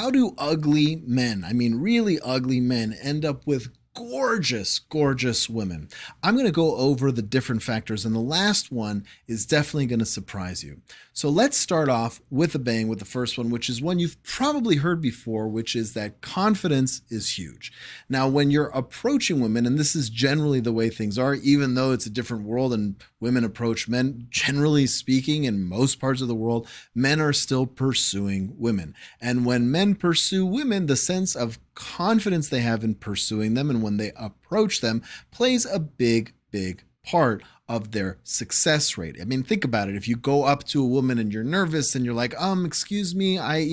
how do ugly men, I mean really ugly men, end up with gorgeous, gorgeous women? I'm going to go over the different factors, and the last one is definitely going to surprise you. So let's start off with a bang with the first one, which is one you've probably heard before, which is that confidence is huge. Now, when you're approaching women, and this is generally the way things are, even though it's a different world and women approach men, generally speaking, in most parts of the world, men are still pursuing women. And when men pursue women, the sense of confidence they have in pursuing them and when they approach them plays a big, big part of their success rate. I mean, think about it. If you go up to a woman and you're nervous and you're like, excuse me, I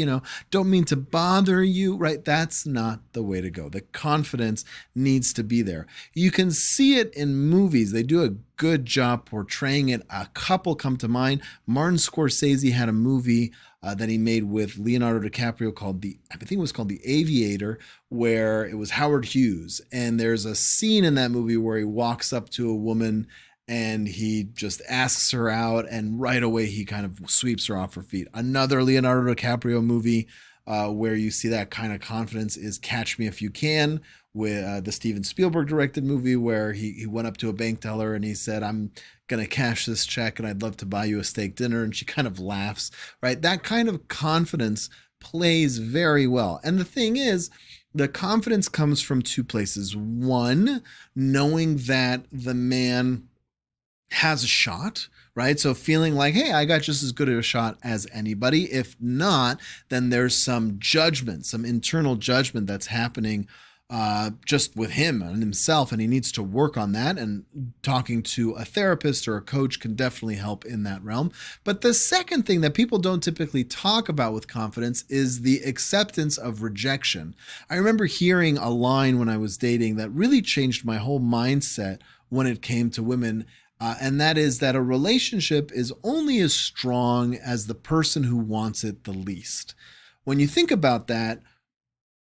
don't mean to bother you, right? That's not the way to go. The confidence needs to be there. You can see it in movies. They do a good job portraying it. A couple come to mind. Martin Scorsese had a movie that he made with Leonardo DiCaprio called I think it was called The Aviator, where it was Howard Hughes. And there's a scene in that movie where he walks up to a woman and he just asks her out, and right away he kind of sweeps her off her feet. Another Leonardo DiCaprio movie where you see that kind of confidence is Catch Me If You Can, with the Steven Spielberg directed movie where he went up to a bank teller and he said, "I'm going to cash this check and I'd love to buy you a steak dinner." And she kind of laughs, right? That kind of confidence plays very well. And the thing is, the confidence comes from two places. One, knowing that the man has a shot, right? So feeling like, hey, I got just as good of a shot as anybody. If not, then there's some judgment, some internal judgment that's happening just with him and himself, and he needs to work on that, and talking to a therapist or a coach can definitely help in that realm. But the second thing that people don't typically talk about with confidence is the acceptance of rejection. I remember hearing a line when I was dating that really changed my whole mindset when it came to women. And that is that a relationship is only as strong as the person who wants it the least. When you think about that,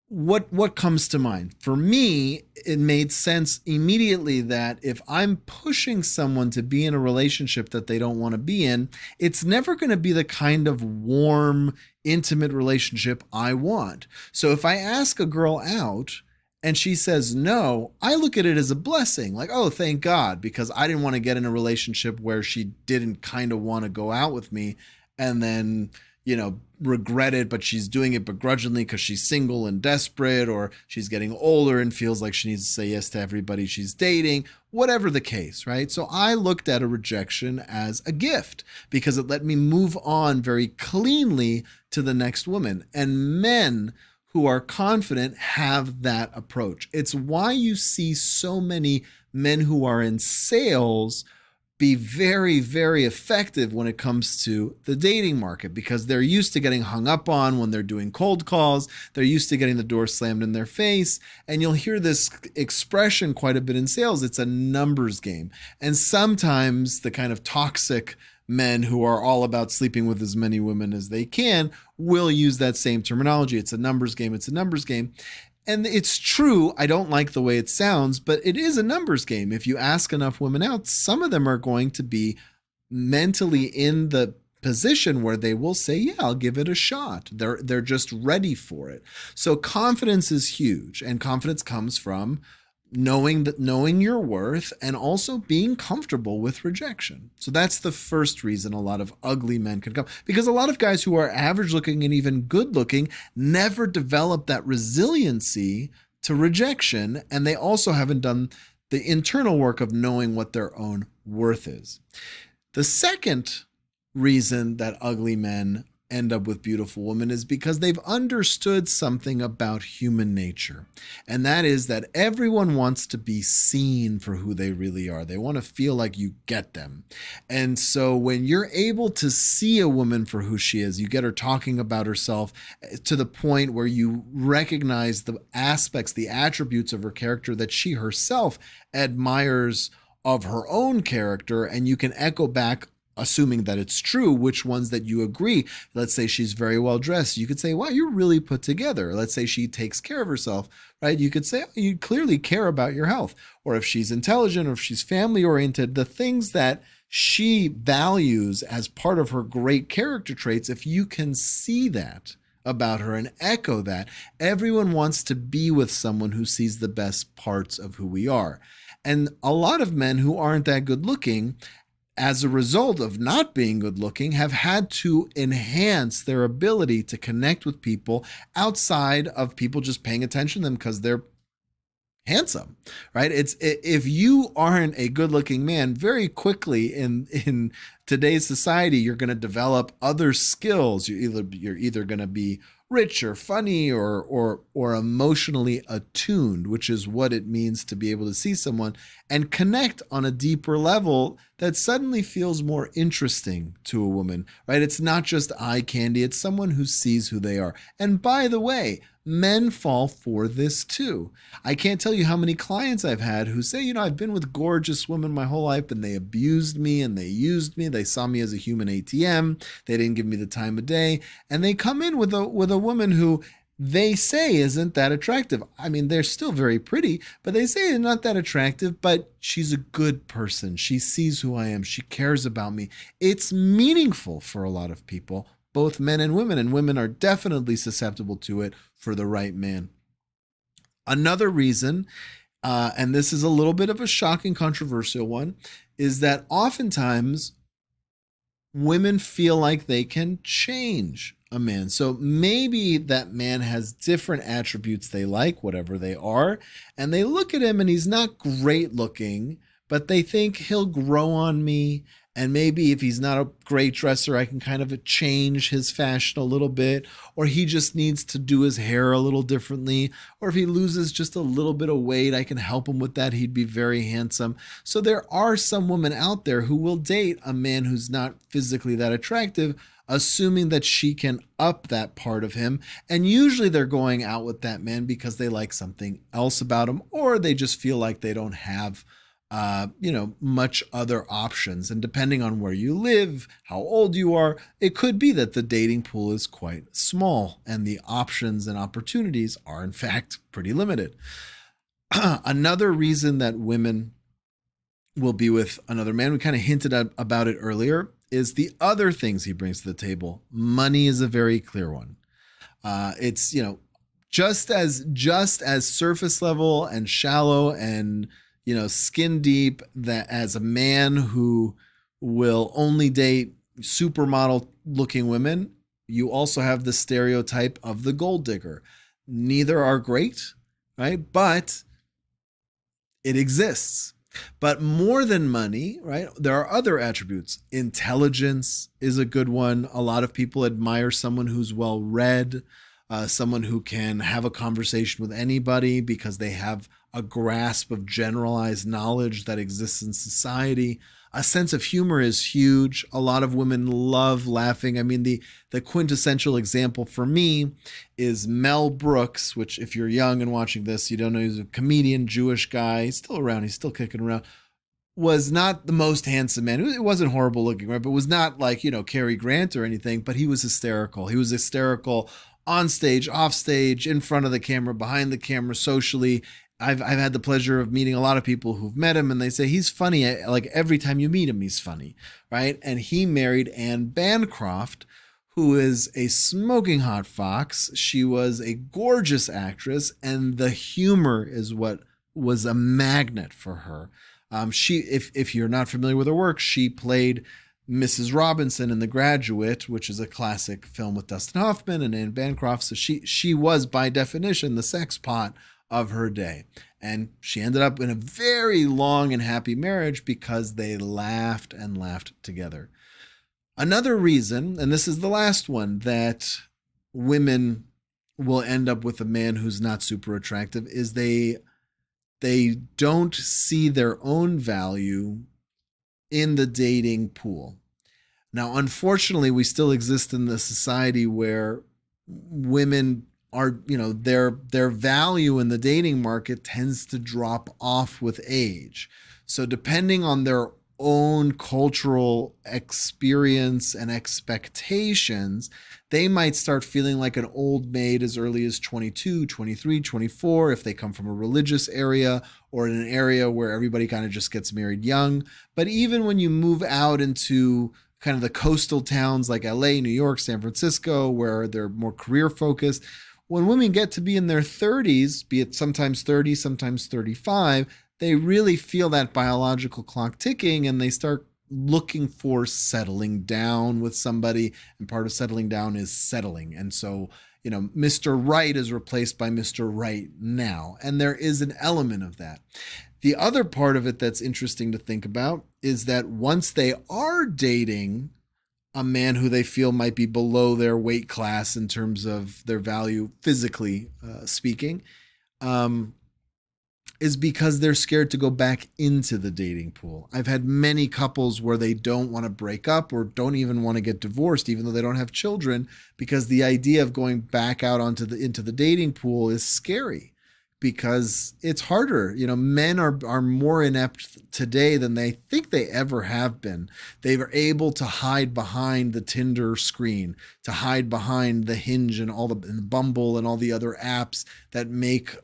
what comes to mind? For me, it made sense immediately that if I'm pushing someone to be in a relationship that they don't want to be in, it's never going to be the kind of warm, intimate relationship I want. So if I ask a girl out and she says no, I look at it as a blessing. Like, oh, thank God, because I didn't want to get in a relationship where she didn't kind of want to go out with me and then, regret it, but she's doing it begrudgingly because she's single and desperate, or she's getting older and feels like she needs to say yes to everybody she's dating, whatever the case, right? So I looked at a rejection as a gift because it let me move on very cleanly to the next woman. And men who are confident have that approach. It's why you see so many men who are in sales be very, very effective when it comes to the dating market, because they're used to getting hung up on when they're doing cold calls. They're used to getting the door slammed in their face. And you'll hear this expression quite a bit in sales. It's a numbers game. And sometimes the kind of toxic men who are all about sleeping with as many women as they can will use that same terminology. It's a numbers game. It's a numbers game. And it's true, I don't like the way it sounds, but it is a numbers game. If you ask enough women out, some of them are going to be mentally in the position where they will say, yeah, I'll give it a shot. They're just ready for it. So confidence is huge, and confidence comes from knowing your worth and also being comfortable with rejection. So that's the first reason a lot of ugly men can come, because a lot of guys who are average looking and even good looking never develop that resiliency to rejection, and they also haven't done the internal work of knowing what their own worth is. The second reason that ugly men end up with beautiful women is because they've understood something about human nature. And that is that everyone wants to be seen for who they really are. They want to feel like you get them. And so when you're able to see a woman for who she is, you get her talking about herself to the point where you recognize the aspects, the attributes of her character that she herself admires of her own character, and you can echo back, assuming that it's true, which ones that you agree. Let's say she's very well dressed. You could say, wow, you're really put together. Let's say she takes care of herself, right? You could say, oh, you clearly care about your health. Or if she's intelligent, or if she's family oriented, the things that she values as part of her great character traits, if you can see that about her and echo that. Everyone wants to be with someone who sees the best parts of who we are. And a lot of men who aren't that good looking, as a result of not being good looking, have had to enhance their ability to connect with people outside of people just paying attention to them because they're handsome, right? It's if you aren't a good-looking man, very quickly in today's society, you're going to develop other skills. You're either going to be rich or funny or emotionally attuned, which is what it means to be able to see someone and connect on a deeper level that suddenly feels more interesting to a woman, right? It's not just eye candy, it's someone who sees who they are. And by the way, men fall for this too. I can't tell you how many clients I've had who say, I've been with gorgeous women my whole life and they abused me and they used me. They saw me as a human ATM. They didn't give me the time of day. And they come in with a woman who they say isn't that attractive. I mean, they're still very pretty, but they say they're not that attractive, but she's a good person. She sees who I am. She cares about me. It's meaningful for a lot of people, both men and women are definitely susceptible to it for the right man. Another reason, and this is a little bit of a shocking, controversial one, is that oftentimes women feel like they can change a man. So maybe that man has different attributes they like, whatever they are, and they look at him and he's not great looking, but they think he'll grow on me. And maybe if he's not a great dresser, I can kind of change his fashion a little bit, or he just needs to do his hair a little differently, or if he loses just a little bit of weight, I can help him with that. He'd be very handsome. So there are some women out there who will date a man who's not physically that attractive, assuming that she can up that part of him. And usually they're going out with that man because they like something else about him, or they just feel like they don't have much other options. And depending on where you live, how old you are, it could be that the dating pool is quite small and the options and opportunities are in fact pretty limited. Another reason that women will be with another man, we kind of hinted about it earlier, is the other things he brings to the table. Money is a very clear one. It's, just as surface level and shallow and skin deep, that as a man who will only date supermodel looking women, you also have the stereotype of the gold digger. Neither are great, right? But it exists. But more than money, right? There are other attributes. Intelligence is a good one. A lot of people admire someone who's well read, someone who can have a conversation with anybody because they have a grasp of generalized knowledge that exists in society. A sense of humor is huge. A lot of women love laughing. I mean, the quintessential example for me is Mel Brooks, which if you're young and watching this, you don't know, he's a comedian, Jewish guy. He's still around. He's still kicking around. Was not the most handsome man. It wasn't horrible looking, right? But was not like, Cary Grant or anything, but he was hysterical. He was hysterical on stage, off stage, in front of the camera, behind the camera, socially. I've had the pleasure of meeting a lot of people who've met him, and they say he's funny. Like every time you meet him, he's funny, right? And he married Anne Bancroft, who is a smoking hot fox. She was a gorgeous actress, and the humor is what was a magnet for her. If you're not familiar with her work, she played Mrs. Robinson in The Graduate, which is a classic film with Dustin Hoffman and Anne Bancroft. So she was by definition the sex pot of her day. And she ended up in a very long and happy marriage because they laughed and laughed together. Another reason, and this is the last one, that women will end up with a man who's not super attractive is they don't see their own value in the dating pool. Now, unfortunately, we still exist in the society where women are, their value in the dating market tends to drop off with age. So depending on their own cultural experience and expectations, they might start feeling like an old maid as early as 22, 23, 24, if they come from a religious area or in an area where everybody kind of just gets married young. But even when you move out into kind of the coastal towns like LA, New York, San Francisco, where they're more career focused. When women get to be in their 30s, be it sometimes 30, sometimes 35, they really feel that biological clock ticking and they start looking for settling down with somebody. And part of settling down is settling. And so, Mr. Right is replaced by Mr. Right now. And there is an element of that. The other part of it that's interesting to think about is that once they are dating a man who they feel might be below their weight class in terms of their value, physically speaking, is because they're scared to go back into the dating pool. I've had many couples where they don't want to break up or don't even want to get divorced, even though they don't have children, because the idea of going back out into the dating pool is scary. Because it's harder. Men are more inept today than they think they ever have been. They are able to hide behind the Tinder screen, to hide behind the Hinge and the Bumble and all the other apps that make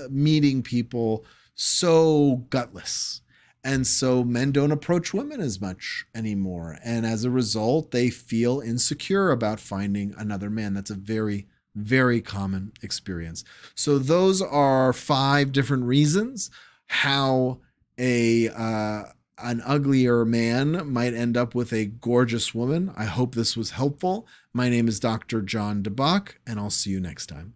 meeting people so gutless. And so men don't approach women as much anymore. And as a result, they feel insecure about finding another man. That's a very, very common experience. So those are 5 different reasons how an uglier man might end up with a gorgeous woman. I hope this was helpful. My name is Dr. Jon Dabach, and I'll see you next time.